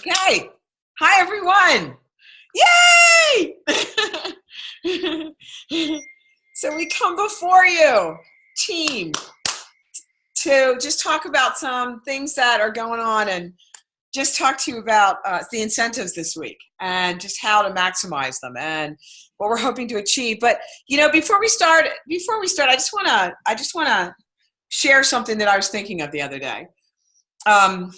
Okay. Hi, everyone. Yay! So we come before you, team, to just talk about some things that are going on and just talk to you about the incentives this week and just how to maximize them and what we're hoping to achieve. But before we start, I just wanna share something that I was thinking of the other day. Um,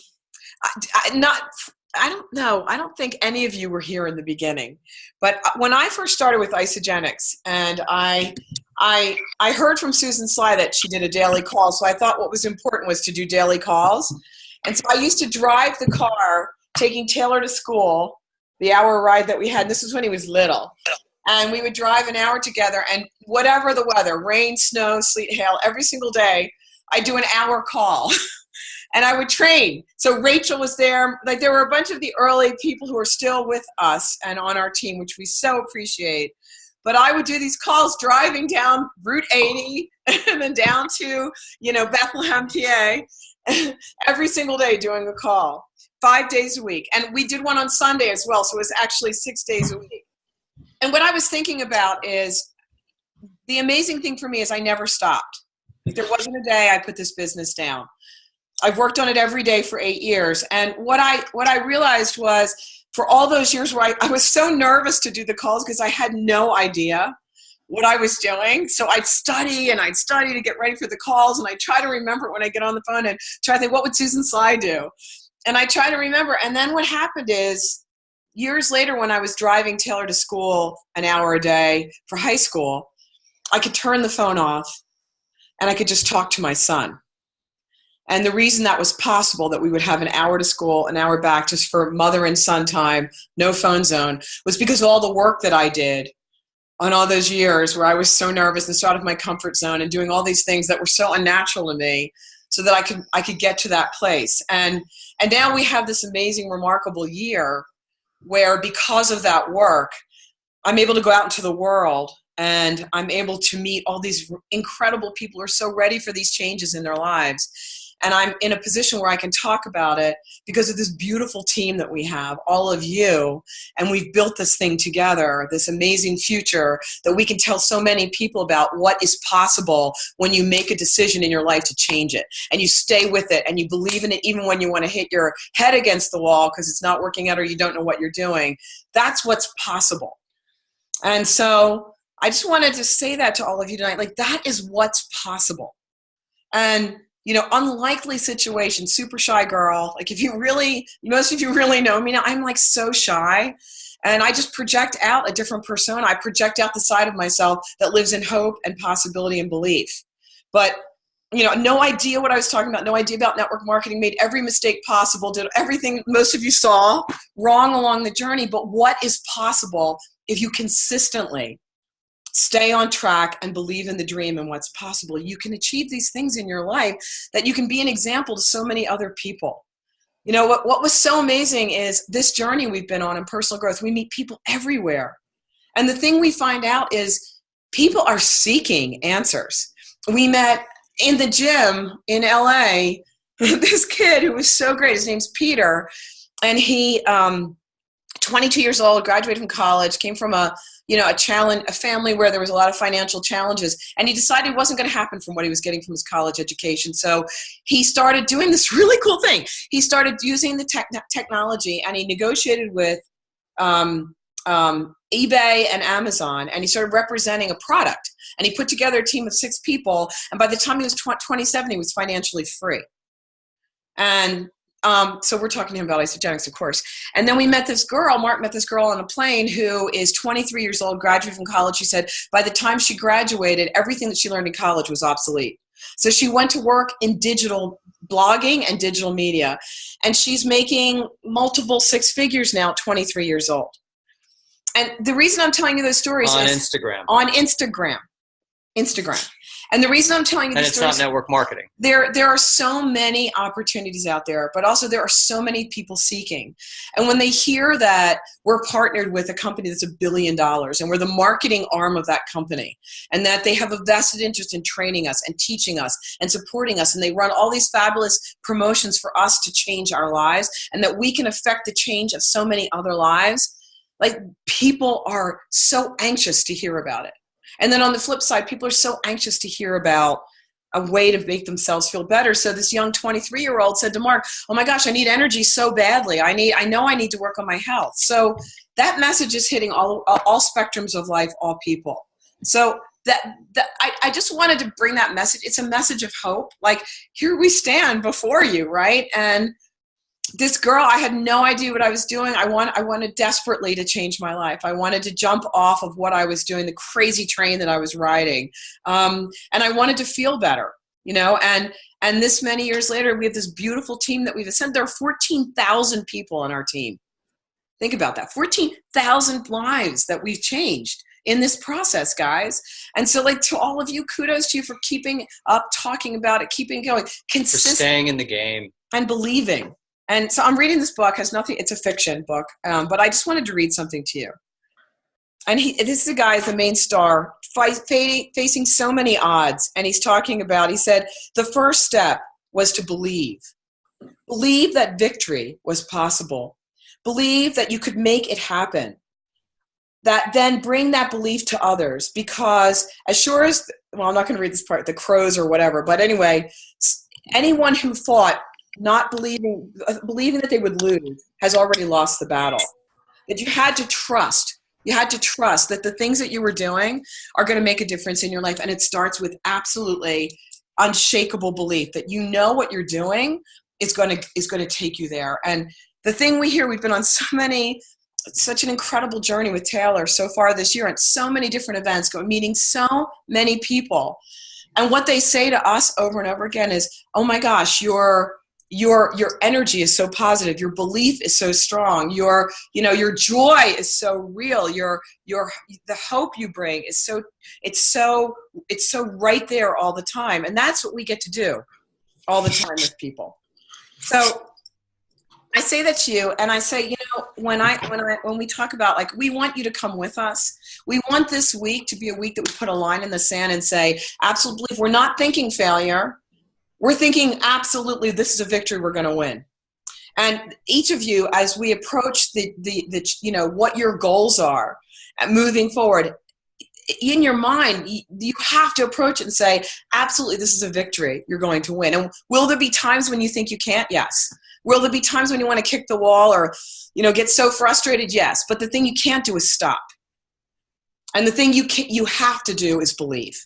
I don't know. I don't think any of you were here in the beginning, but when I first started with Isagenix, and I heard from Susan Sly that she did a daily call, so I thought what was important was to do daily calls, and so I used to drive the car, taking Taylor to school, the hour ride that we had. And this was when he was little, and we would drive an hour together, and whatever the weather, rain, snow, sleet, hail, every single day, I'd do an hour call. And I would train. So Rachel was there. Like, there were a bunch of the early people who are still with us and on our team, which we so appreciate. But I would do these calls driving down Route 80 and then down to, Bethlehem, PA, every single day doing a call, 5 days a week. And we did one on Sunday as well. So it was actually 6 days a week. And what I was thinking about is the amazing thing for me is I never stopped. Like, there wasn't a day I put this business down. I've worked on it every day for 8 years. And what I realized was, for all those years where I was so nervous to do the calls because I had no idea what I was doing. So I'd study to get ready for the calls. And I try to remember when I get on the phone and try to think, what would Susan Sly do? And I try to remember. And then what happened is, years later, when I was driving Taylor to school an hour a day for high school, I could turn the phone off and I could just talk to my son. And the reason that was possible, that we would have an hour to school, an hour back, just for mother and son time, no phone zone, was because of all the work that I did on all those years where I was so nervous and so out of my comfort zone and doing all these things that were so unnatural to me, so that I could get to that place. And now we have this amazing, remarkable year where, because of that work, I'm able to go out into the world and I'm able to meet all these incredible people who are so ready for these changes in their lives. And I'm in a position where I can talk about it because of this beautiful team that we have, all of you. And we've built this thing together, this amazing future that we can tell so many people about what is possible when you make a decision in your life to change it. And you stay with it and you believe in it even when you want to hit your head against the wall because it's not working out or you don't know what you're doing. That's what's possible. And so I just wanted to say that to all of you tonight. Like, that is what's possible. And unlikely situation, super shy girl. Like, most of you really know me now, I'm like so shy, and I just project out a different persona. I project out the side of myself that lives in hope and possibility and belief. But, no idea what I was talking about, no idea about network marketing, made every mistake possible, did everything most of you saw wrong along the journey. But what is possible if you consistently stay on track and believe in the dream and what's possible? You can achieve these things in your life that you can be an example to so many other people. What was so amazing is this journey we've been on in personal growth. We meet people everywhere. And the thing we find out is people are seeking answers. We met in the gym in LA, this kid who was so great. His name's Peter. And he, 22 years old, graduated from college, came from a family where there was a lot of financial challenges, and he decided it wasn't going to happen from what he was getting from his college education. So he started doing this really cool thing. He started using the technology, and he negotiated with eBay and Amazon, and he started representing a product, and he put together a team of 6 people, and by the time he was 27, he was financially free. And so we're talking to him about Isagenix, of course. And then we met this girl, Mark met this girl on a plane who is 23 years old, graduated from college. She said by the time she graduated, everything that she learned in college was obsolete. So she went to work in digital blogging and digital media. And she's making multiple 6 figures now at 23 years old. And the reason I'm telling you those stories on is Instagram. On Instagram. And the reason I'm telling you and this it's story not network marketing. there are so many opportunities out there, but also there are so many people seeking. And when they hear that we're partnered with a company that's $1 billion and we're the marketing arm of that company, and that they have a vested interest in training us and teaching us and supporting us, and they run all these fabulous promotions for us to change our lives, and that we can affect the change of so many other lives, like, people are so anxious to hear about it. And then on the flip side, people are so anxious to hear about a way to make themselves feel better. So this young 23-year-old said to Mark, oh my gosh, I need energy so badly. I know I need to work on my health. So that message is hitting all spectrums of life, all people. So I just wanted to bring that message. It's a message of hope. Like, here we stand before you, right? And this girl, I had no idea what I was doing. I wanted desperately to change my life. I wanted to jump off of what I was doing, the crazy train that I was riding. And I wanted to feel better, and this many years later, we have this beautiful team that we've assembled. There are 14,000 people on our team. Think about that. 14,000 lives that we've changed in this process, guys. And so, like, to all of you, kudos to you for keeping up, talking about it, keeping going, consistent, for staying in the game and believing. And so I'm reading this book. It's a fiction book, but I just wanted to read something to you. And this is a guy, the main star, facing so many odds. And he's talking about, he said, the first step was to believe. Believe that victory was possible. Believe that you could make it happen. That then bring that belief to others, because as sure as, well, I'm not going to read this part, the crows or whatever, but anyway, anyone who fought not believing that they would lose has already lost the battle. That you had to trust. You had to trust that the things that you were doing are going to make a difference in your life. And it starts with absolutely unshakable belief that what you're doing is going to take you there. And the thing we hear, we've been on such an incredible journey with Taylor so far this year, and so many different events, meeting so many people. And what they say to us over and over again is, oh my gosh, your energy is so positive. Your belief is so strong. Your joy is so real. The hope you bring is so right there all the time. And that's what we get to do all the time with people. So I say that to you, and I say, when we talk about, like, we want you to come with us. We want this week to be a week that we put a line in the sand and say, absolutely, we're not thinking failure. We're thinking, absolutely, this is a victory we're going to win. And each of you, as we approach the what your goals are moving forward, in your mind, you have to approach it and say, absolutely, this is a victory you're going to win. And will there be times when you think you can't? Yes. Will there be times when you want to kick the wall or, get so frustrated? Yes. But the thing you can't do is stop. And the thing you have to do is believe.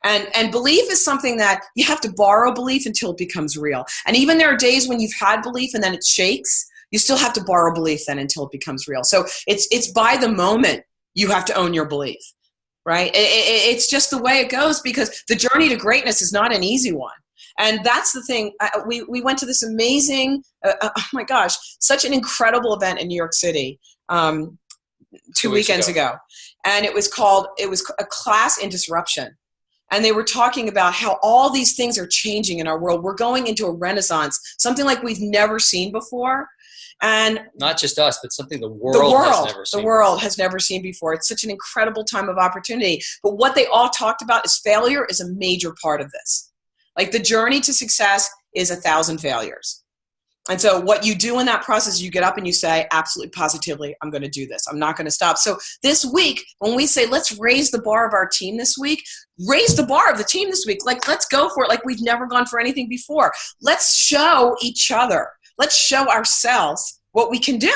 And belief is something that you have to borrow belief until it becomes real. And even there are days when you've had belief and then it shakes, you still have to borrow belief then until it becomes real. So it's by the moment you have to own your belief, right? It's just the way it goes, because the journey to greatness is not an easy one. And that's the thing. We went to this amazing, oh my gosh, such an incredible event in New York City 2 weekends ago. And it was a class in disruption. And they were talking about how all these things are changing in our world. We're going into a renaissance, something like we've never seen before. And not just us, but something the world has never seen. The world has never seen before. It's such an incredible time of opportunity. But what they all talked about is failure is a major part of this. Like, the journey to success is 1,000 failures. And so what you do in that process, you get up and you say, absolutely, positively, I'm going to do this. I'm not going to stop. So this week, when we say, let's raise the bar of our team this week, raise the bar of the team this week. Like, let's go for it like we've never gone for anything before. Let's show each other. Let's show ourselves what we can do.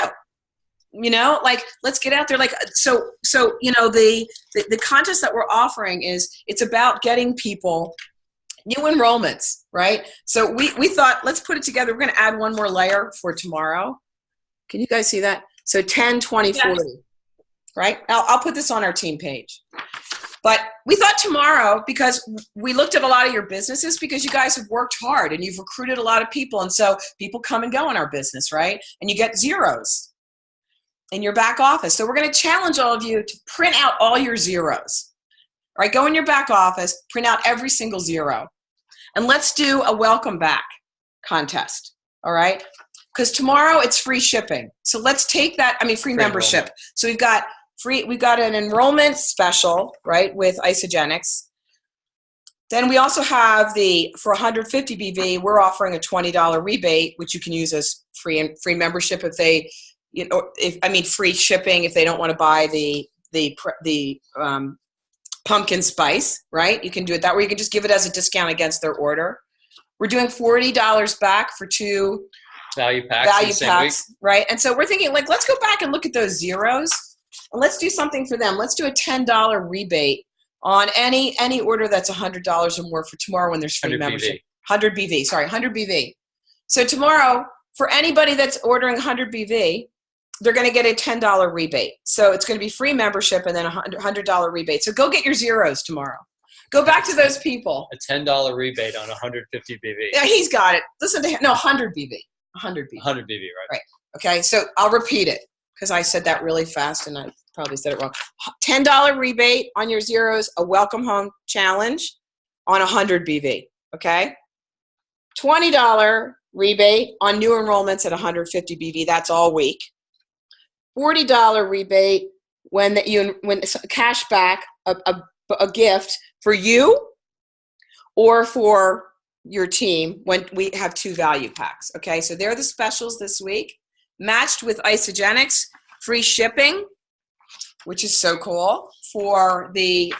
Like, let's get out there. Like, so the contest that we're offering it's about getting people new enrollments, right? So we thought, let's put it together. We're going to add one more layer for tomorrow. Can you guys see that? So 10, 20, 40, right? I'll put this on our team page. But we thought tomorrow, because we looked at a lot of your businesses, because you guys have worked hard and you've recruited a lot of people. And so people come and go in our business, right? And you get zeros in your back office. So we're going to challenge all of you to print out all your zeros. right? Go in your back office, print out every single zero. And let's do a welcome back contest, all right? Because tomorrow it's free shipping. So let's take that, free membership. Enrollment. So we've got an enrollment special, right, with Isagenix. Then we also have for 150 BV, we're offering a $20 rebate, which you can use as free membership free shipping if they don't want to buy the pumpkin spice, right? You can do it that way. You can just give it as a discount against their order. We're doing $40 back for 2 value packs, right? And so we're thinking, like, let's go back and look at those zeros, and let's do something for them. Let's do a $10 rebate on any order that's $100 or more for tomorrow when there's free membership. 100 BV. So tomorrow, for anybody that's ordering 100 BV, they're going to get a $10 rebate. So it's going to be free membership and then a $100 rebate. So go get your zeros tomorrow. Go back to those people. A $10 rebate on 150 BV. Yeah, he's got it. Listen to him. No, 100 BV. 100 BV. 100 BV, right. Okay, so I'll repeat it because I said that really fast and I probably said it wrong. $10 rebate on your zeros, a welcome home challenge on 100 BV, okay? $20 rebate on new enrollments at 150 BV. That's all week. $40 rebate when cash back, a gift for you or for your team when we have 2 value packs. Okay, so they're the specials this week, matched with Isagenix, free shipping, which is so cool for the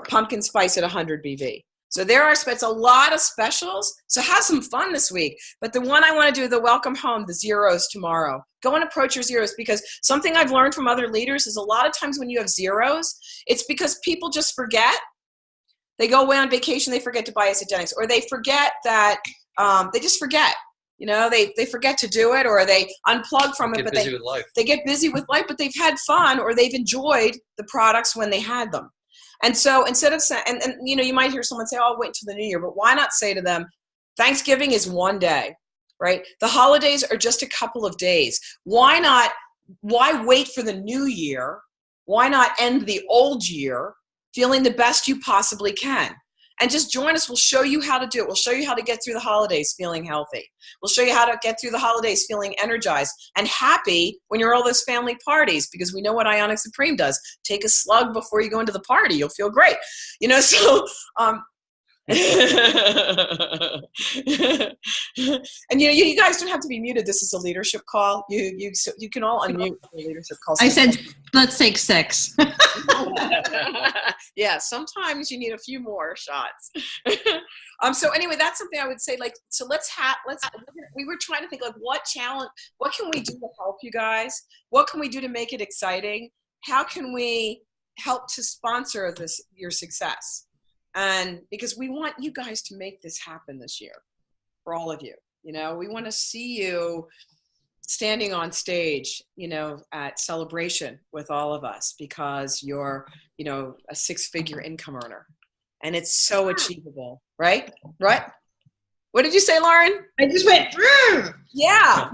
pumpkin spice at 100 BV. So there are it's a lot of specials. So have some fun this week. But the one I want to do, the welcome home, the zeros tomorrow. Go and approach your zeros, because something I've learned from other leaders is a lot of times when you have zeros, it's because people just forget. They go away on vacation, they forget to buy Isagenix, or they forget that they just forget. You know, they forget to do it, or they unplug from it. But they get busy with life, but they've had fun, or they've enjoyed the products when they had them. And so instead of saying, and you know, you might hear someone say, "Oh, I'll wait until the new year," but why not say to them, Thanksgiving is one day, right? The holidays are just a couple of days. Why wait for the new year? Why not end the old year feeling the best you possibly can? And just join us. We'll show you how to do it. We'll show you how to get through the holidays feeling healthy. We'll show you how to get through the holidays feeling energized and happy when you're at all those family parties, because we know what Ionic Supreme does. Take a slug before you go into the party. You'll feel great. You know, so and you know, you guys don't have to be muted. This is a leadership call. You can all unmute the leadership call. I said, let's take 6. Yeah, sometimes you need a few more shots. So anyway, that's something I would say. Like, so we were trying to think, like, what can we do to help you guys? What can we do to make it exciting? How can we help to sponsor your success? And because we want you guys to make this happen this year for all of you. You know, we want to see you standing on stage, you know, at Celebration with all of us, because you're, you know, a 6-figure income earner, and it's so achievable, right? Right? What did you say, Lauren? I just went, yeah.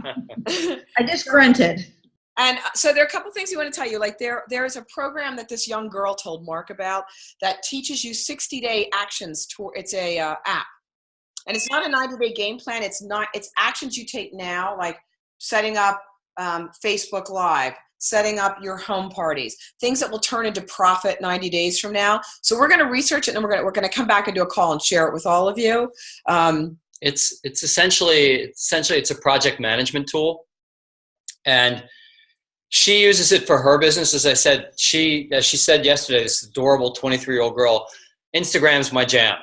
I just grunted. And so there are a couple things we want to tell you. Like there is a program that this young girl told Mark about that teaches you 60-day actions. It's a app, and it's not a 90-day game plan. It's actions you take now, like setting up Facebook Live, setting up your home parties, things that will turn into profit 90 days from now. So we're going to research it, and we're going to come back and do a call and share it with all of you. It's essentially it's a project management tool, and she uses it for her business. As I said, as she said yesterday, this adorable 23-year-old girl, Instagram's my jam.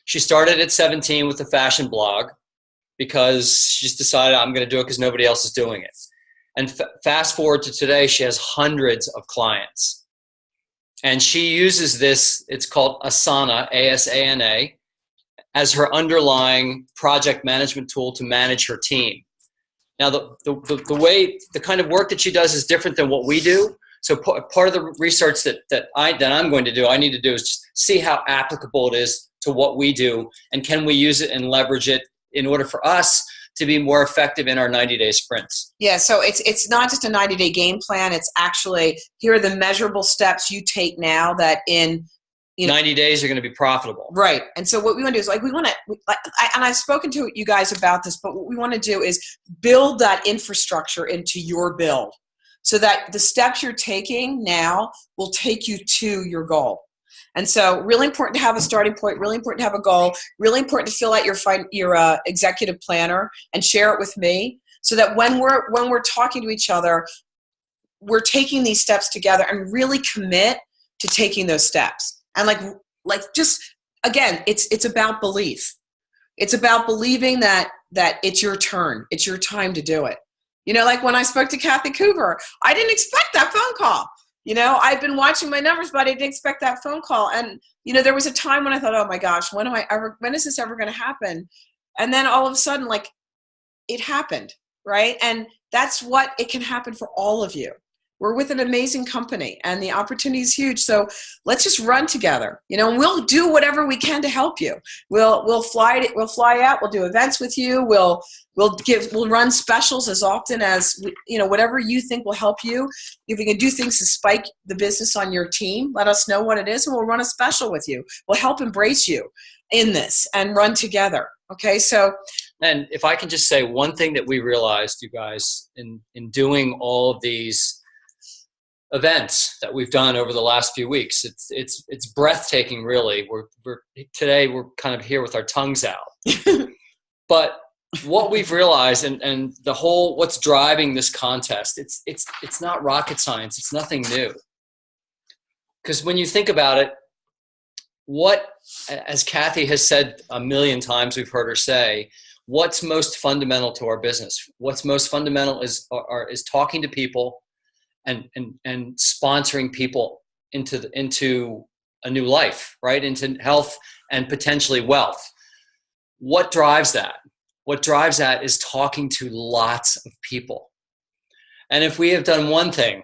She started at 17 with a fashion blog because she's decided, I'm going to do it because nobody else is doing it. And fast forward to today, she has hundreds of clients. And she uses this, it's called Asana, A-S-A-N-A, as her underlying project management tool to manage her team. Now, the kind of work that she does is different than what we do. So part of the research that I'm going to do, I need to do, is just see how applicable it is to what we do, and can we use it and leverage it in order for us to be more effective in our 90-day sprints. Yeah, so it's not just a 90-day game plan. It's actually, here are the measurable steps you take now that in 90 days are going to be profitable. Right. And so what we want to do is and I've spoken to you guys about this, but what we want to do is build that infrastructure into your build so that the steps you're taking now will take you to your goal. And so really important to have a starting point, really important to have a goal, really important to fill out your executive planner and share it with me so that when we're talking to each other, we're taking these steps together and really commit to taking those steps. And like just, again, it's about belief. It's about believing that it's your turn. It's your time to do it. Like when I spoke to Kathy Coover, I didn't expect that phone call. I've been watching my numbers, but I didn't expect that phone call. And, there was a time when I thought, oh my gosh, when is this ever going to happen? And then all of a sudden, it happened, right? And that's what it can happen for all of you. We're with an amazing company and the opportunity is huge. So let's just run together, and we'll do whatever we can to help you. We'll fly out. We'll do events with you. We'll run specials as often as, whatever you think will help you. If we can do things to spike the business on your team, let us know what it is and we'll run a special with you. We'll help embrace you in this and run together. Okay. And if I can just say one thing that we realized, you guys, in doing all of these events that we've done over the last few weeks, it's breathtaking, really. Today we're kind of here with our tongues out. But what we've realized and the whole what's driving this contest, it's not rocket science. It's nothing new. Because when you think about it, as Kathy has said a million times, we've heard her say, what's most fundamental to our business? What's most fundamental is talking to people and sponsoring people into a new life, right? Into health and potentially wealth. What drives that? What drives that is talking to lots of people. And if we have done one thing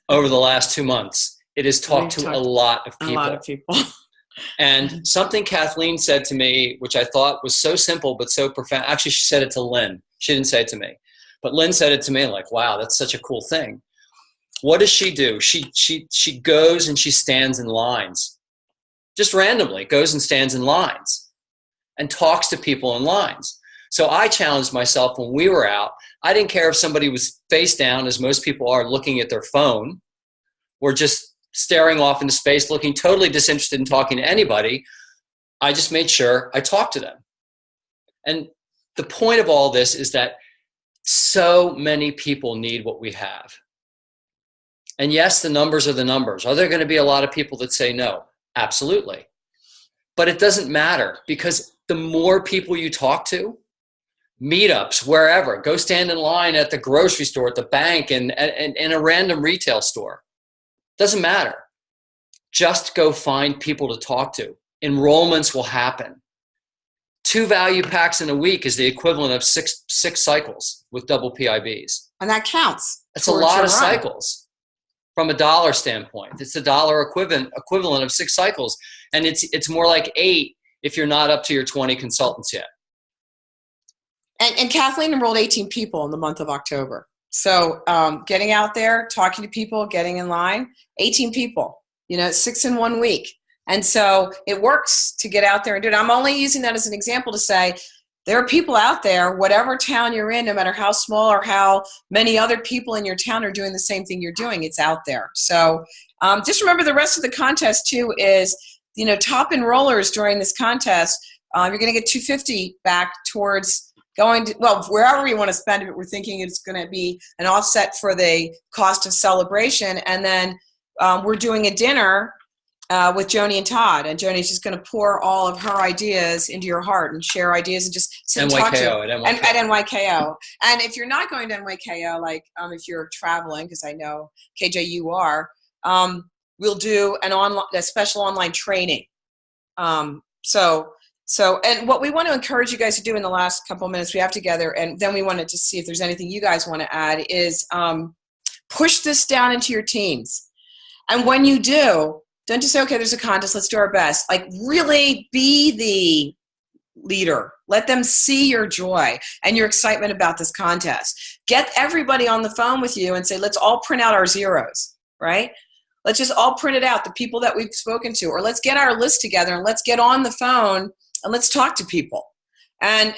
over the last 2 months, it is talk to a lot of people. A lot of people. And something Kathleen said to me, which I thought was so simple but so profound. Actually, she said it to Lynn. She didn't say it to me. But Lynn said it to me, like, wow, that's such a cool thing. What does she do? She goes and she stands in lines. Just randomly goes and stands in lines and talks to people in lines. So I challenged myself when we were out. I didn't care if somebody was face down, as most people are, looking at their phone, or just staring off into space, looking totally disinterested in talking to anybody. I just made sure I talked to them. And the point of all this is that so many people need what we have. And yes, the numbers are the numbers. Are there going to be a lot of people that say no? Absolutely. But it doesn't matter, because the more people you talk to, meetups, wherever, go stand in line at the grocery store, at the bank, and in a random retail store. Doesn't matter. Just go find people to talk to. Enrollments will happen. 2 value packs in a week is the equivalent of six cycles with double PIBs. And that counts. That's a lot of cycles. From a dollar standpoint, it's a dollar equivalent of 6 cycles. And it's more like 8 if you're not up to your 20 consultants yet. And Kathleen enrolled 18 people in the month of October. So getting out there, talking to people, getting in line, 18 people, 6 in 1 week. And so it works to get out there and do it. I'm only using that as an example to say there are people out there, whatever town you're in, no matter how small or how many other people in your town are doing the same thing you're doing, it's out there. So just remember the rest of the contest too is, top enrollers during this contest, you're going to get $250 back towards going to, wherever you want to spend it. We're thinking it's going to be an offset for the cost of celebration. And then we're doing a dinner with Joni and Todd, and Joni's just going to pour all of her ideas into your heart and share ideas and just sit and talk to at NYKO. And if you're not going to NYKO, if you're traveling, because I know KJ you are, we'll do a special online training. So, and what we want to encourage you guys to do in the last couple of minutes we have together, and then we wanted to see if there's anything you guys want to add, is push this down into your teams. And when you do, don't just say, okay, there's a contest, let's do our best. Really be leader. Let them see your joy and your excitement about this contest. Get everybody on the phone with you and say, let's all print out our zeros, right? Let's just all print it out, the people that we've spoken to, or let's get our list together and let's get on the phone and let's talk to people. And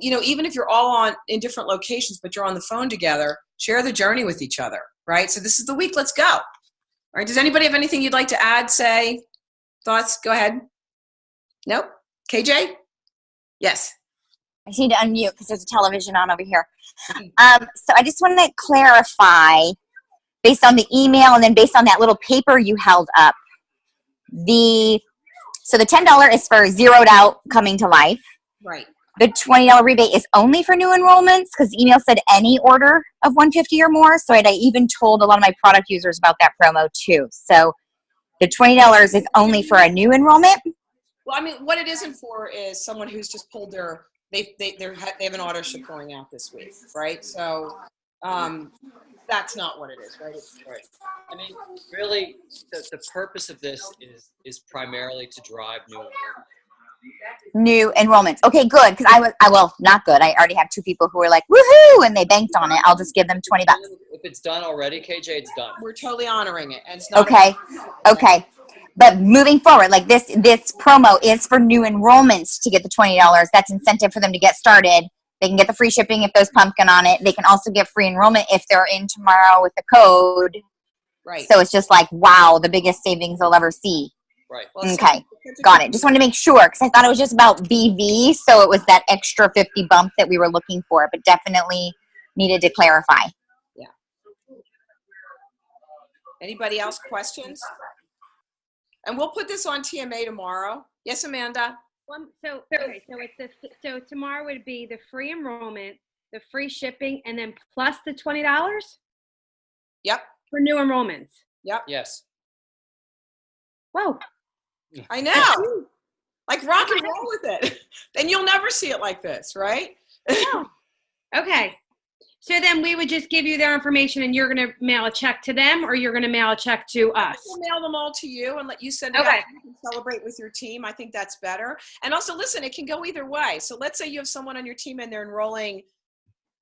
you know, even if you're all in different locations, but you're on the phone together, share the journey with each other, right? So this is the week, let's go. All right, does anybody have anything you'd like to add, say, thoughts? Go ahead. Nope. KJ? Yes. I need to unmute because there's a television on over here. So I just want to clarify, based on the email and then based on that little paper you held up, so the $10 is for zeroed out coming to life. Right. The $20 rebate is only for new enrollments because the email said any order of $150 or more. So I even told a lot of my product users about that promo too. So the $20 is only for a new enrollment. Well, I mean, what it isn't for is someone who's just pulled they have an auto ship going out this week, right? So that's not what it is, right? Right. I mean, really, the purpose of this is primarily to drive New enrollments. Okay, good. Because not good. I already have 2 people who are like, woohoo, and they banked on it. I'll just give them $20. If it's done already, KJ, it's done. We're totally honoring it. And it's not Okay. But moving forward, like this promo is for new enrollments to get the $20. That's incentive for them to get started. They can get the free shipping if there's pumpkin on it. They can also get free enrollment if they're in tomorrow with the code. Right. So it's just like, wow, the biggest savings they'll ever see. Right. Well, Okay. Got it. Just wanted to make sure because I thought it was just about BV. So it was that extra 50 bump that we were looking for, but definitely needed to clarify. Yeah. Anybody else questions? And we'll put this on TMA tomorrow. Yes, Amanda? So tomorrow would be the free enrollment, the free shipping, and then plus the $20? Yep. For new enrollments. Yep. Yes. Whoa. I know. Like rock and roll with it. Then you'll never see it like this, right? Oh. Okay. So then we would just give you their information and you're going to mail a check to them or you're going to mail a check to us? We'll mail them all to you and let you send it Okay. out. You can celebrate with your team. I think that's better. And also, listen, it can go either way. So let's say you have someone on your team and they're enrolling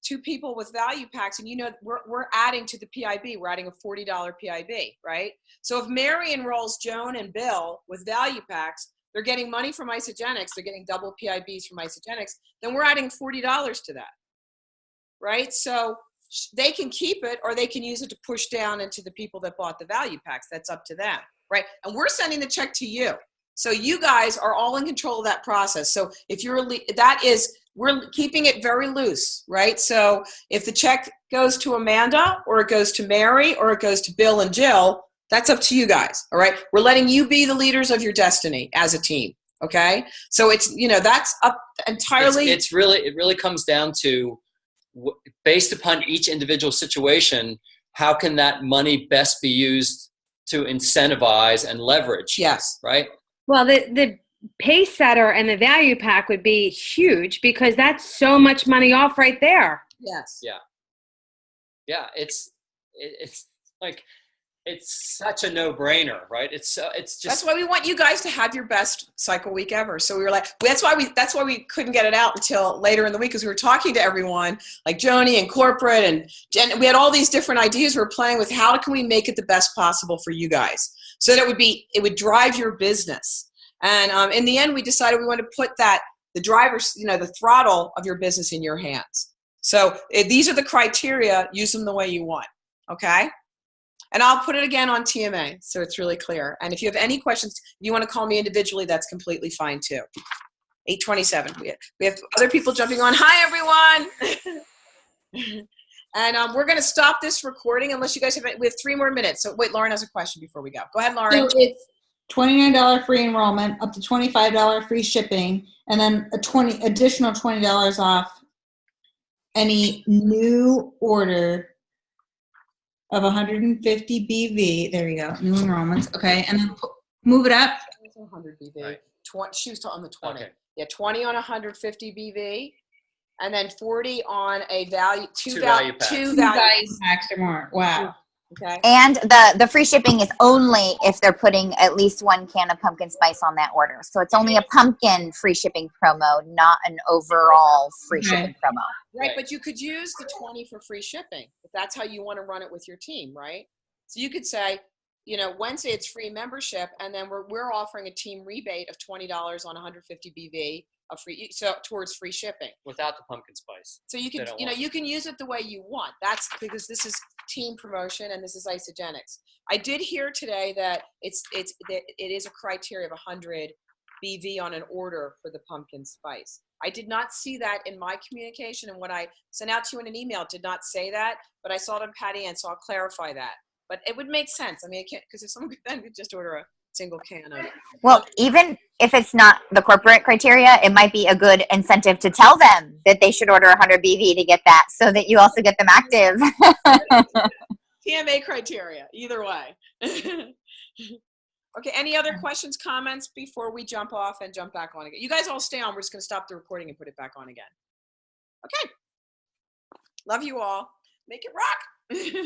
2 people with value packs and you know we're adding to the PIB. We're adding a $40 PIB, right? So if Mary enrolls Joan and Bill with value packs, they're getting money from Isagenix. They're getting double PIBs from Isagenix. Then we're adding $40 to that. Right? So they can keep it or they can use it to push down into the people that bought the value packs. That's up to them. Right? And we're sending the check to you. So you guys are all in control of that process. So if we're keeping it very loose, right? So if the check goes to Amanda or it goes to Mary or it goes to Bill and Jill, that's up to you guys. All right? We're letting you be the leaders of your destiny as a team. Okay? So it's, that's up entirely. It really comes down to, based upon each individual situation, how can that money best be used to incentivize and leverage? Yes. Right? Well, the pay setter and the value pack would be huge because that's so much money off right there. Yes. Yeah. Yeah. It's like, it's such a no-brainer, right? It's just. That's why we want you guys to have your best cycle week ever. So we were like, that's why we couldn't get it out until later in the week because we were talking to everyone like Joni and corporate and Jen. We had all these different ideas we were playing with. How can we make it the best possible for you guys so that it would drive your business? And in the end, we decided we wanted to put the driver's, the throttle of your business in your hands. So these are the criteria. Use them the way you want. Okay. And I'll put it again on TMA so it's really clear. And if you have any questions, you want to call me individually, that's completely fine too. 8:27. We have other people jumping on. Hi, everyone. And we're going to stop this recording unless you guys we have 3 more minutes. So wait, Lauren has a question before we go. Go ahead, Lauren. So it's $29 free enrollment, up to $25 free shipping, and then additional $20 off any new order of 150 BV. There you go. New enrollments. Okay. And then move it up. 100 BV. Right. She was on the 20. Okay. Yeah, 20 on 150 BV, and then 40 on a value, two value packs. value Value packs or more. Wow. Okay. And the free shipping is only if they're putting at least 1 can of pumpkin spice on that order. So it's only a pumpkin free shipping promo, not an overall free Okay. shipping promo. Right, Right. but you could use the 20 for free shipping if that's how you want to run it with your team, right? So you could say, you know, Wednesday it's free membership, and then we're offering a team rebate of $20 on 150 BV of free, so towards free shipping. Without the pumpkin spice. So you They can, don't you know, want you can use it the way you want. That's because this is team promotion and this is Isogenics. I did hear today that it is a criteria of 100 BV on an order for the pumpkin spice. I did not see that in my communication, and when I sent out to you in an email, it did not say that, but I saw it on Patty Ann, so I'll clarify that. But it would make sense. I mean, it can't, because if someone could then just order a single can of. Well, even if it's not the corporate criteria, it might be a good incentive to tell them that they should order 100 BV to get that, so that you also get them active. TMA criteria, either way. Okay, any other questions, comments before we jump off and jump back on again? You guys all stay on. We're just going to stop the recording and put it back on again. Okay. Love you all. Make it rock.